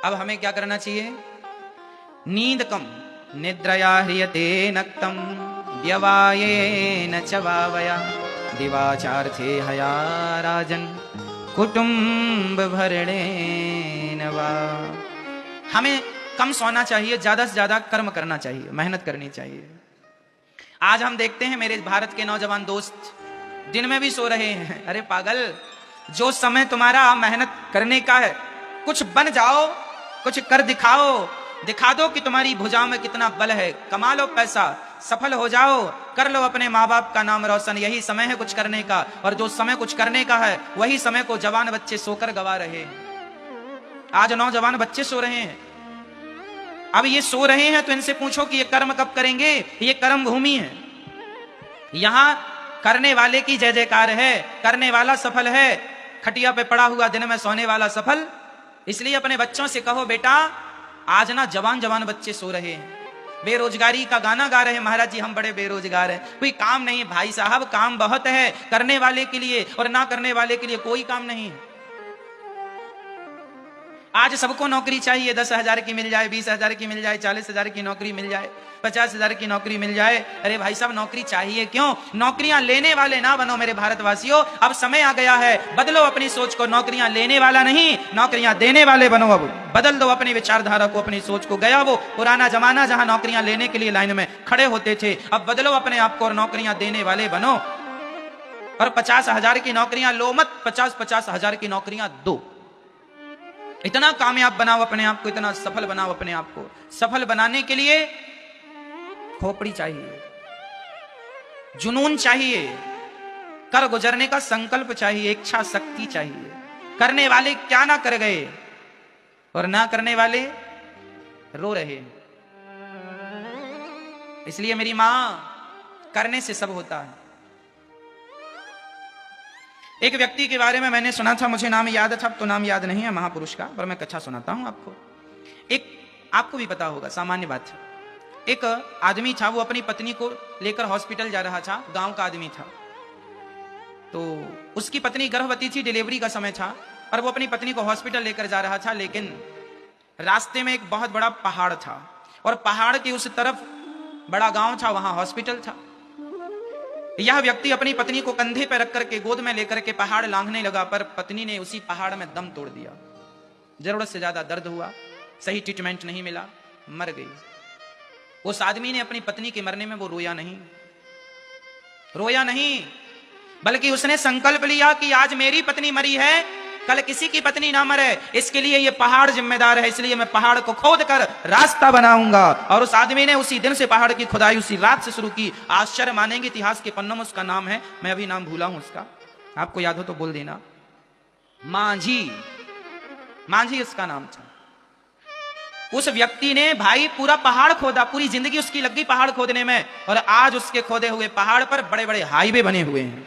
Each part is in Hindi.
अब हमें क्या करना चाहिए? नींद कम, निद्रया ह्रियते नक्तम व्यवायेन च वावया दिवाचार्थे हया राजन कुटुंब भरणेन वा। हमें कम सोना चाहिए, ज्यादा से ज्यादा कर्म करना चाहिए, मेहनत करनी चाहिए। आज हम देखते हैं मेरे भारत के नौजवान दोस्त दिन में भी सो रहे हैं। अरे पागल, जो समय तुम्हारा मेहनत करने का है, कुछ बन जाओ, कुछ कर दिखाओ, दिखा दो कि तुम्हारी भुजाओं में कितना बल है, कमा लो पैसा, सफल हो जाओ, कर लो अपने माँ बाप का नाम रोशन। यही समय है कुछ करने का। और जो समय कुछ करने का है, वही समय को जवान बच्चे सोकर गवा रहे हैं। आज नौजवान बच्चे सो रहे हैं। अब ये सो रहे हैं तो इनसे पूछो कि ये कर्म कब करेंगे? ये कर्म भूमि है, यहां करने वाले की जय जयकार है, करने वाला सफल है। खटिया पे पड़ा हुआ दिन में सोने वाला सफल। इसलिए अपने बच्चों से कहो, बेटा आज ना जवान जवान बच्चे सो रहे हैं, बेरोजगारी का गाना गा रहे हैं, महाराज जी हम बड़े बेरोजगार हैं, कोई काम नहीं। भाई साहब काम बहुत है, करने वाले के लिए और ना करने वाले के लिए कोई काम नहीं है। आज सबको नौकरी चाहिए, 10,000 की मिल जाए, 20,000 की मिल जाए, 40,000 की नौकरी मिल जाए, 50,000 की नौकरी मिल जाए। अरे भाई साहब नौकरी चाहिए क्यों? नौकरियां लेने वाले ना बनो मेरे भारतवासियों। अब समय आ गया है, बदलो अपनी सोच को। नौकरियां लेने वाला नहीं, नौकरियां देने वाले बनो। अब बदल दो अपनी विचारधारा को, अपनी सोच को। गया वो पुराना जमाना जहां नौकरियां लेने के लिए लाइन में खड़े होते थे। अब बदलो अपने आप को और नौकरियां देने वाले बनो। और 50,000 की नौकरियां लो मत, 50,000 की नौकरियां दो। इतना कामयाब बनाओ अपने आप को, इतना सफल बनाओ अपने आप को। सफल बनाने के लिए खोपड़ी चाहिए, जुनून चाहिए, कर गुजरने का संकल्प चाहिए, इच्छा शक्ति चाहिए। करने वाले क्या ना कर गए और ना करने वाले रो रहे। इसलिए मेरी मां, करने से सब होता है। एक व्यक्ति के बारे में मैंने सुना था, मुझे नाम याद था, अब तो नाम याद नहीं है महापुरुष का, पर मैं कथा सुनाता हूं आपको। एक आपको भी पता होगा, सामान्य बात है। एक आदमी था, वो अपनी पत्नी को लेकर हॉस्पिटल जा रहा था, गांव का आदमी था। तो उसकी पत्नी गर्भवती थी, डिलीवरी का समय था, और वो अपनी पत्नी को हॉस्पिटल लेकर जा रहा था। लेकिन रास्ते में एक बहुत बड़ा पहाड़ था, और पहाड़ के उस तरफ बड़ा गांव था, वहां हॉस्पिटल था। यह व्यक्ति अपनी पत्नी को कंधे पर रख करके गोद में लेकर के पहाड़ लांघने लगा, पर पत्नी ने उसी पहाड़ में दम तोड़ दिया। जरूरत से ज्यादा दर्द हुआ, सही ट्रीटमेंट नहीं मिला, मर गई। उस आदमी ने अपनी पत्नी के मरने में वो रोया नहीं, बल्कि उसने संकल्प लिया कि आज मेरी पत्नी मरी है, कल किसी की पत्नी ना मरे, इसके लिए ये पहाड़ जिम्मेदार है। इसलिए मैं पहाड़ को खोद कर रास्ता बनाऊंगा। और उस आदमी ने उसी दिन से पहाड़ की खुदाई उसी रात से शुरू की। आश्चर्य मानेंगे, इतिहास के पन्नों में उसका नाम है, मैं अभी नाम भूला हूं उसका, आपको याद हो तो बोल देना। मांझी उसका नाम था। उस व्यक्ति ने भाई पूरा पहाड़ खोदा, पूरी जिंदगी उसकी लग गई पहाड़ खोदने में, और आज उसके खोदे हुए पहाड़ पर बड़े बड़े हाईवे बने हुए हैं।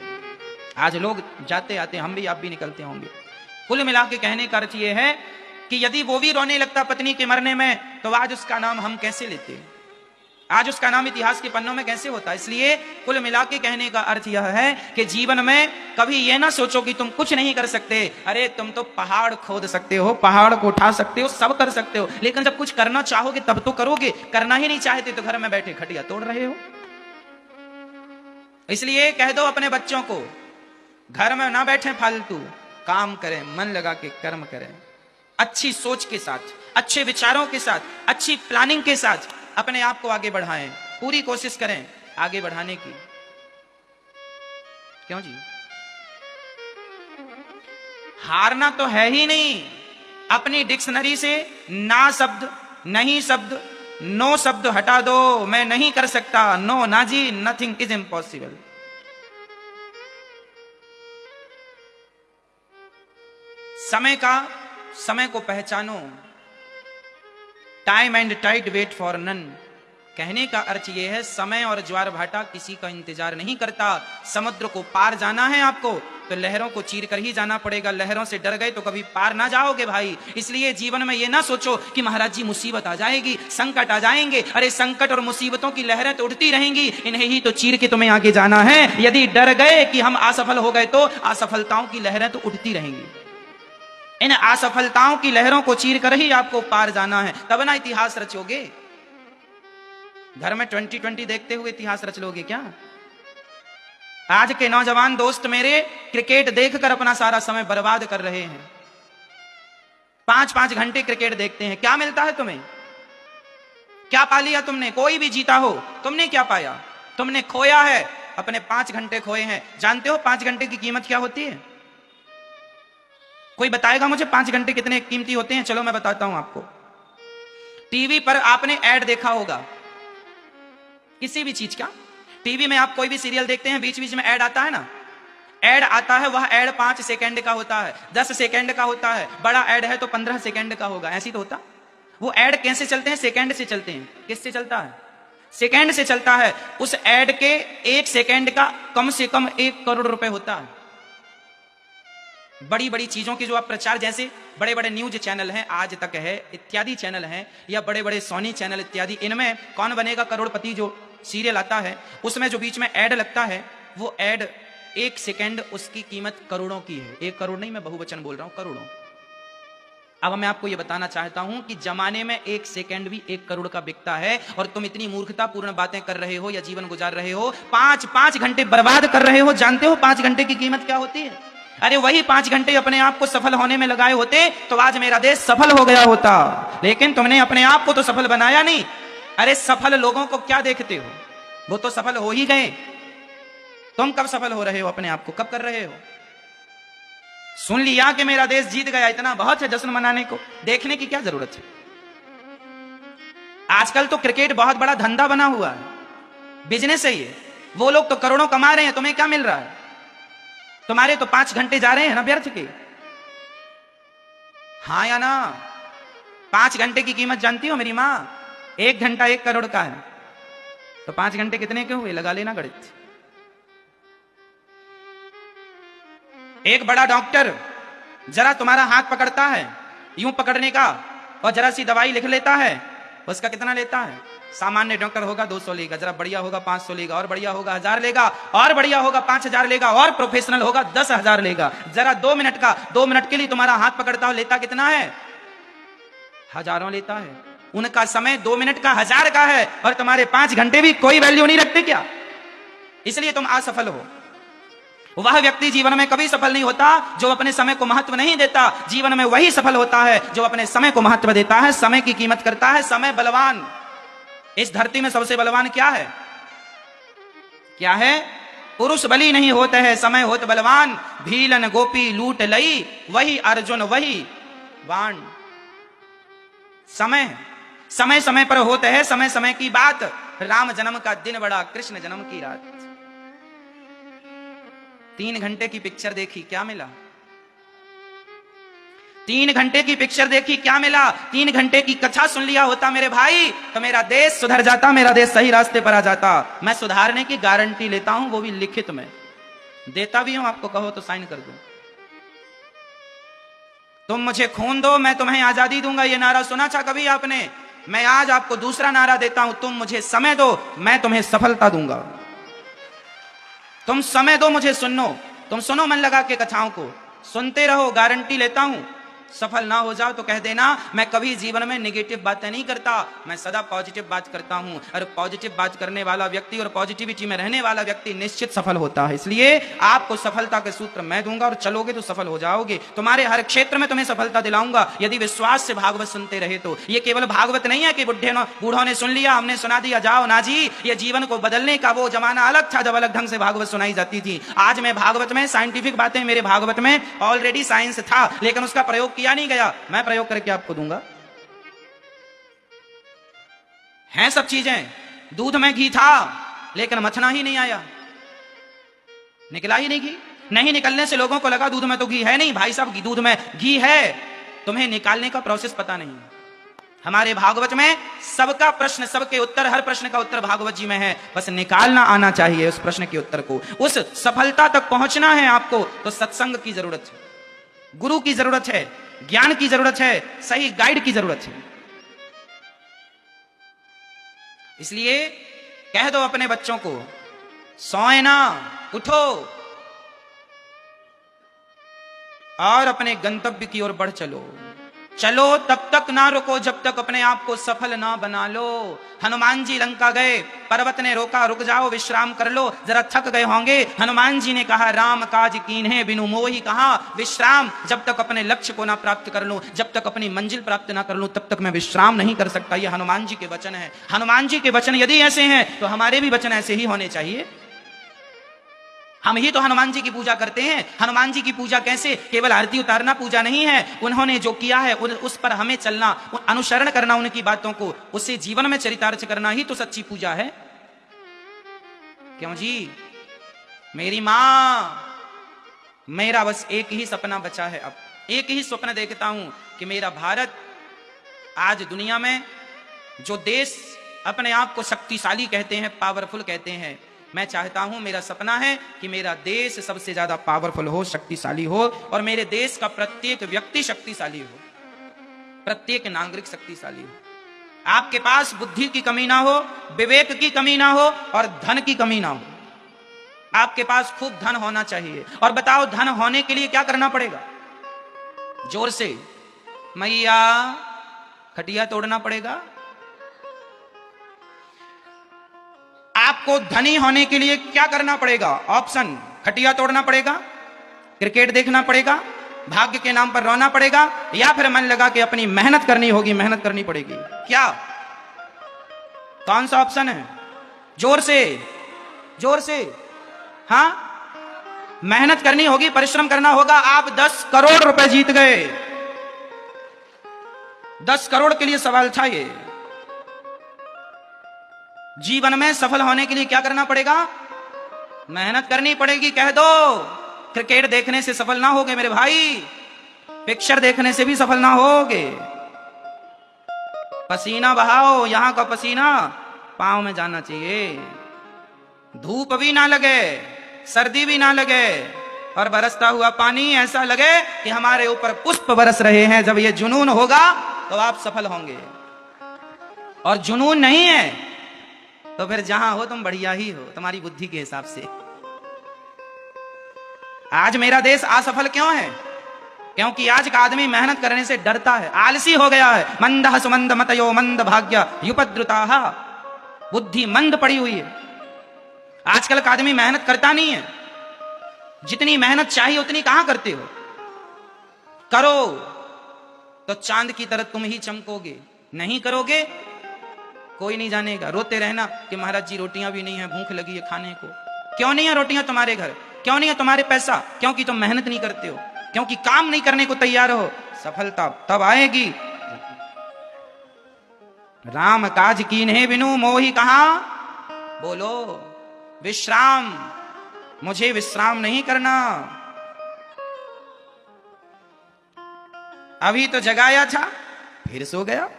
आज लोग जाते आते, हम भी आप भी निकलते होंगे। कुल मिला के कहने का अर्थ यह है कि यदि वो भी रोने लगता पत्नी के मरने में, तो आज उसका नाम हम कैसे लेते, आज उसका नाम इतिहास के पन्नों में कैसे होता। इसलिए कुल मिला के कहने का अर्थ यह है कि जीवन में कभी यह ना सोचो कि तुम कुछ नहीं कर सकते। अरे तुम तो पहाड़ खोद सकते हो, पहाड़ को उठा सकते हो, सब कर सकते हो, लेकिन जब कुछ करना चाहोगे तब तो करोगे। करना ही नहीं चाहते तो घर में बैठे खटिया तोड़ रहे हो। इसलिए कह दो अपने बच्चों को, घर में ना बैठे फालतू, काम करें, मन लगा के कर्म करें, अच्छी सोच के साथ, अच्छे विचारों के साथ, अच्छी प्लानिंग के साथ अपने आप को आगे बढ़ाएं। पूरी कोशिश करें आगे बढ़ाने की। क्यों जी? हारना तो है ही नहीं। अपनी डिक्शनरी से ना शब्द, नहीं शब्द, नो शब्द हटा दो। मैं नहीं कर सकता, नो ना जी, नथिंग इज इम्पॉसिबल। समय को पहचानो। Time and tide wait for none. कहने का अर्थ यह है, समय और ज्वार भाटा किसी का इंतजार नहीं करता। समुद्र को पार जाना है आपको तो लहरों को चीर कर ही जाना पड़ेगा। लहरों से डर गए तो कभी पार ना जाओगे भाई। इसलिए जीवन में यह ना सोचो कि महाराज जी मुसीबत आ जाएगी, संकट आ जाएंगे। अरे संकट और मुसीबतों की लहरें तो उठती रहेंगी, इन्हें ही तो चीर के तुम्हें आगे जाना है। यदि डर गए कि हम असफल हो गए तो असफलताओं की लहरें तो उठती रहेंगी। इन असफलताओं की लहरों को चीर कर ही आपको पार जाना है, तब ना इतिहास रचोगे। घर में 2020 देखते हुए इतिहास रच लोगे क्या? आज के नौजवान दोस्त मेरे क्रिकेट देखकर अपना सारा समय बर्बाद कर रहे हैं। 5-5 घंटे क्रिकेट देखते हैं। क्या मिलता है तुम्हें? क्या पा लिया तुमने? कोई भी जीता हो, तुमने क्या पाया? तुमने खोया है, अपने 5 घंटे खोए हैं। जानते हो 5 घंटे की कीमत क्या होती है? कोई बताएगा मुझे 5 घंटे कितने कीमती होते हैं? चलो मैं बताता हूं आपको। टीवी पर आपने ऐड देखा होगा किसी भी चीज का। टीवी में आप कोई भी सीरियल देखते हैं, बीच बीच में ऐड आता है ना। ऐड आता है, वह ऐड 5 सेकंड का होता है, 10 सेकंड का होता है। बड़ा ऐड है तो 15 सेकंड का होगा, ऐसी तो होता। वो ऐड कैसे चलते हैं? सेकंड से चलते हैं। किससे चलता है? सेकंड से चलता है। उस ऐड के 1 सेकंड का कम से कम 1 करोड़ रुपए होता है। बड़ी बड़ी चीजों की जो आप प्रचार, जैसे बड़े बड़े न्यूज चैनल हैं, आज तक है इत्यादि चैनल हैं, या बड़े बड़े सोनी चैनल इत्यादि, इनमें कौन बनेगा करोड़पति जो सीरियल आता है, उसमें जो बीच में ऐड लगता है, वो ऐड 1 सेकंड उसकी कीमत करोड़ों की है। 1 करोड़ नहीं, मैं बहुवचन बोल रहा हूं, करोड़ों। अब मैं आपको यह बताना चाहता हूं कि जमाने में 1 सेकंड भी 1 करोड़ का बिकता है, और तुम इतनी मूर्खतापूर्ण बातें कर रहे हो या जीवन गुजार रहे हो, 5-5 घंटे बर्बाद कर रहे हो। जानते हो 5 घंटे की कीमत क्या होती है? अरे वही 5 घंटे अपने आप को सफल होने में लगाए होते तो आज मेरा देश सफल हो गया होता, लेकिन तुमने अपने आप को तो सफल बनाया नहीं। अरे सफल लोगों को क्या देखते हो? वो तो सफल हो ही गए। तुम कब सफल हो रहे हो? अपने आप को कब कर रहे हो? सुन लिया कि मेरा देश जीत गया, इतना बहुत है जश्न मनाने को, देखने की क्या जरूरत है? आजकल तो क्रिकेट बहुत बड़ा धंधा बना हुआ है, बिजनेस है ये। वो लोग तो करोड़ों कमा रहे हैं, तुम्हें क्या मिल रहा है? तुम्हारे तो 5 घंटे जा रहे हैं ना व्यर्थ के। हाँ या ना? 5 घंटे की कीमत जानती हो मेरी मां? 1 घंटा 1 करोड़ का है, तो 5 घंटे कितने के हुए? लगा लेना गणित। एक बड़ा डॉक्टर जरा तुम्हारा हाथ पकड़ता है, यूं पकड़ने का, और जरा सी दवाई लिख लेता है, उसका कितना लेता है? सामान्य डॉक्टर होगा 200 लेगा, जरा बढ़िया होगा 500 लेगा, और बढ़िया होगा 1000 लेगा, और बढ़िया होगा 5000 लेगा, और प्रोफेशनल होगा 10,000 लेगा। जरा 2 मिनट का, 2 मिनट के लिए तुम्हारा हाथ पकड़ता हो, लेता कितना है? हजारों लेता है। उनका समय 2 मिनट का 1000 का है, और तुम्हारे 5 घंटे भी कोई वैल्यू नहीं रखते क्या? इसलिए तुम असफल हो। वह व्यक्ति जीवन में कभी सफल नहीं होता जो अपने समय को महत्व नहीं देता। जीवन में वही सफल होता है जो अपने समय को महत्व देता है, समय की कीमत करता है। समय बलवान। इस धरती में सबसे बलवान क्या है? क्या है? पुरुष बली नहीं होते हैं, समय होत बलवान। भीलन गोपी लूट लई, वही अर्जुन वही बाण। समय समय समय पर होते हैं, समय समय की बात। राम जन्म का दिन बड़ा, कृष्ण जन्म की रात। 3 घंटे की पिक्चर देखी, क्या मिला? 3 घंटे की पिक्चर देखी, क्या मिला? 3 घंटे की कथा सुन लिया होता मेरे भाई, तो मेरा देश सुधर जाता, मेरा देश सही रास्ते पर आ जाता। मैं सुधारने की गारंटी लेता हूं, वो भी लिखित में देता भी हूं। आपको कहो तो साइन कर दूं। तुम मुझे खून दो, मैं तुम्हें आजादी दूंगा। ये नारा सुना था कभी आपने? मैं आज आपको दूसरा नारा देता हूं, तुम मुझे समय दो, मैं तुम्हें सफलता दूंगा। तुम समय दो मुझे, सुनो, तुम सुनो मन लगा के कथाओं को, सुनते रहो, गारंटी लेता हूं। सफल ना हो जाओ तो कह देना मैं कभी जीवन में नेगेटिव बातें नहीं करता, मैं सदा पॉजिटिव बात करता हूं। और पॉजिटिव बात करने वाला व्यक्ति और पॉजिटिविटी में रहने वाला व्यक्ति निश्चित सफल होता है। इसलिए आपको सफलता के सूत्र मैं दूंगा, और चलोगे तो सफल हो जाओगे। तुम्हारे हर क्षेत्र में तुम्हें सफलता दिलाऊंगा यदि विश्वास से भागवत सुनते रहे तो। ये केवल भागवत नहीं है कि बूढ़ों ने सुन लिया, हमने सुना दिया, जाओ ना जी। ये जीवन को बदलने का वो जमाना अलग था जब अलग ढंग से भागवत सुनाई जाती थी। आज मैं भागवत में साइंटिफिक बातें, मेरे भागवत में ऑलरेडी साइंस था, लेकिन उसका प्रयोग किया नहीं गया। मैं प्रयोग करके आपको दूंगा। हैं सब चीजें। दूध में घी था, लेकिन मथना ही नहीं आया, निकला ही नहीं घी। नहीं निकलने से लोगों को लगा दूध में तो घी है नहीं। भाई साहब, दूध में घी है, तुम्हें निकालने का प्रोसेस पता नहीं। हमारे भागवत में सबका प्रश्न, सबके उत्तर, हर प्रश्न का उत्तर भागवत जी में है। बस निकालना आना चाहिए उस प्रश्न के उत्तर को। उस सफलता तक पहुंचना है आपको, तो सत्संग की जरूरत है, गुरु की जरूरत है, ज्ञान की जरूरत है, सही गाइड की जरूरत है। इसलिए कह दो अपने बच्चों को, सोए ना, उठो। और अपने गंतव्य की ओर बढ़ चलो। चलो तब तक ना रुको जब तक अपने आप को सफल ना बना लो। हनुमान जी लंका गए, पर्वत ने रोका, रुक जाओ विश्राम कर लो, जरा थक गए होंगे। हनुमान जी ने कहा राम काज कीन्हे बिनु मोहि कहा, विश्राम जब तक अपने लक्ष्य को ना प्राप्त कर लूं, जब तक अपनी मंजिल प्राप्त ना कर लूं, तब तक मैं विश्राम नहीं कर सकता। ये हनुमान जी के वचन है। हनुमान जी के वचन यदि ऐसे हैं तो हमारे भी वचन ऐसे ही होने चाहिए। हम ही तो हनुमान जी की पूजा करते हैं। हनुमान जी की पूजा कैसे? केवल आरती उतारना पूजा नहीं है। उन्होंने जो किया है उस पर हमें चलना, अनुसरण करना उनकी बातों को, उससे जीवन में चरितार्थ करना ही तो सच्ची पूजा है। क्यों जी? मेरी मां, मेरा बस एक ही सपना बचा है। अब एक ही स्वप्न देखता हूं कि मेरा भारत आज दुनिया में जो देश अपने आप को शक्तिशाली कहते हैं, पावरफुल कहते हैं, मैं चाहता हूं, मेरा सपना है कि मेरा देश सबसे ज्यादा पावरफुल हो, शक्तिशाली हो, और मेरे देश का प्रत्येक व्यक्ति शक्तिशाली हो, प्रत्येक नागरिक शक्तिशाली हो। आपके पास बुद्धि की कमी ना हो, विवेक की कमी ना हो, और धन की कमी ना हो। आपके पास खूब धन होना चाहिए। और बताओ धन होने के लिए क्या करना पड़ेगा? जोर से मैया खटिया तोड़ना पड़ेगा। आपको धनी होने के लिए क्या करना पड़ेगा? ऑप्शन, खटिया तोड़ना पड़ेगा, क्रिकेट देखना पड़ेगा, भाग्य के नाम पर रोना पड़ेगा, या फिर मन लगा के अपनी मेहनत करनी होगी, मेहनत करनी पड़ेगी। क्या, कौन सा ऑप्शन है? जोर से, जोर से। हाँ, मेहनत करनी होगी, परिश्रम करना होगा। आप 10 करोड़ रुपए जीत गए। 10 करोड़ के लिए सवाल था ये। जीवन में सफल होने के लिए क्या करना पड़ेगा? मेहनत करनी पड़ेगी। कह दो क्रिकेट देखने से सफल ना होगे मेरे भाई, पिक्चर देखने से भी सफल ना होगे। पसीना बहाओ, यहां का पसीना पांव में जाना चाहिए, धूप भी ना लगे, सर्दी भी ना लगे, और बरसता हुआ पानी ऐसा लगे कि हमारे ऊपर पुष्प बरस रहे हैं। जब ये जुनून होगा तो आप सफल होंगे। और जुनून नहीं है तो फिर जहां हो तुम बढ़िया ही हो, तुम्हारी बुद्धि के हिसाब से। आज मेरा देश असफल क्यों है? क्योंकि आज का आदमी मेहनत करने से डरता है, आलसी हो गया है। मंदः सुमंद मतयो मंद भाग्य युपद्रुताः, बुद्धि मंद पड़ी हुई है। आजकल का आदमी मेहनत करता नहीं है। जितनी मेहनत चाहिए उतनी कहां करते हो? करो तो चांद की तरह तुम ही चमकोगे, नहीं करोगे कोई नहीं जानेगा। रोते रहना कि महाराज जी रोटियां भी नहीं है, भूख लगी है खाने को। क्यों नहीं है रोटियां तुम्हारे घर? क्यों नहीं है तुम्हारे पैसा? क्योंकि तुम मेहनत नहीं करते हो, क्योंकि काम नहीं करने को तैयार हो। सफलता तब आएगी। राम काज कीन्हे बिनु मोहि कहा, बोलो विश्राम, मुझे विश्राम नहीं करना। अभी तो जगाया था फिर सो गया।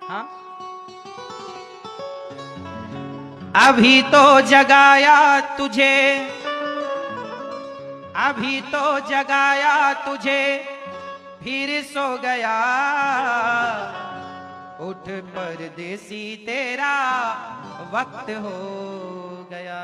हाँ? अभी तो जगाया तुझे, अभी तो जगाया तुझे, फिर सो गया। उठ परदेसी तेरा वक्त हो गया।